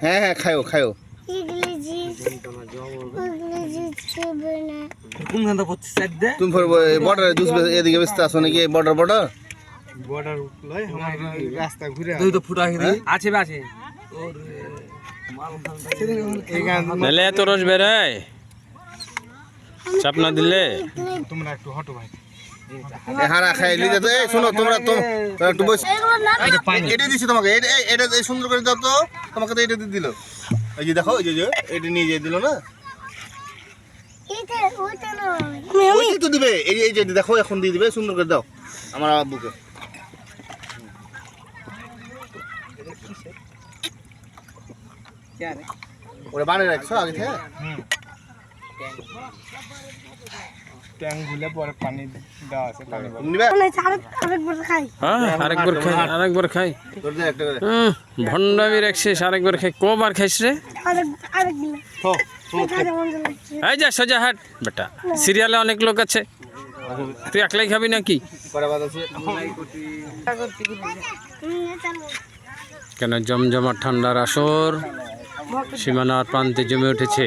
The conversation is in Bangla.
হ্যাঁ হ্যাঁ খাও খাও। তুমি বর্ডারে জুস এদিকে বেচতে আসো নাকি? বর্ডার বর্ডার রাস্তা ঘুরে আছে আছে নাহলে এত রস বেরোয় চাপ না দিলে। তোমরা একটু হটো ভাই। হারা খাই লিখে তো। এই শোনো তোমরা একটু বস। এটা দিচ্ছি তোমাকে, এটা সুন্দর করে দাও তো। তোমাকে তো এটা দিয়ে দিল। এই যে দেখো, এই যে এটা নিয়ে যেয়ে দিল না, ওইটাই তো দিবে। এই যে দেখো এখন দিয়ে দিবে, সুন্দর করে দাও আমার আব্বুকে। ওরা বানিয়ে রাখছো আগে থেকে? ট্যাঙ্ক গুলে পরে পানি দেওয়া আছে, পানি আরেকবার খাই। ভণ্ডামি রাখছিস, আরেকবার খাই। কবার খাইস রে? এই যা সোজা হাট বেটা, সিরিয়ালে অনেক লোক আছে, তুই একলাই খাবি নাকি? কেন জমজমাট ঠান্ডার আসর সীমানার প্রান্তে জমে উঠেছে।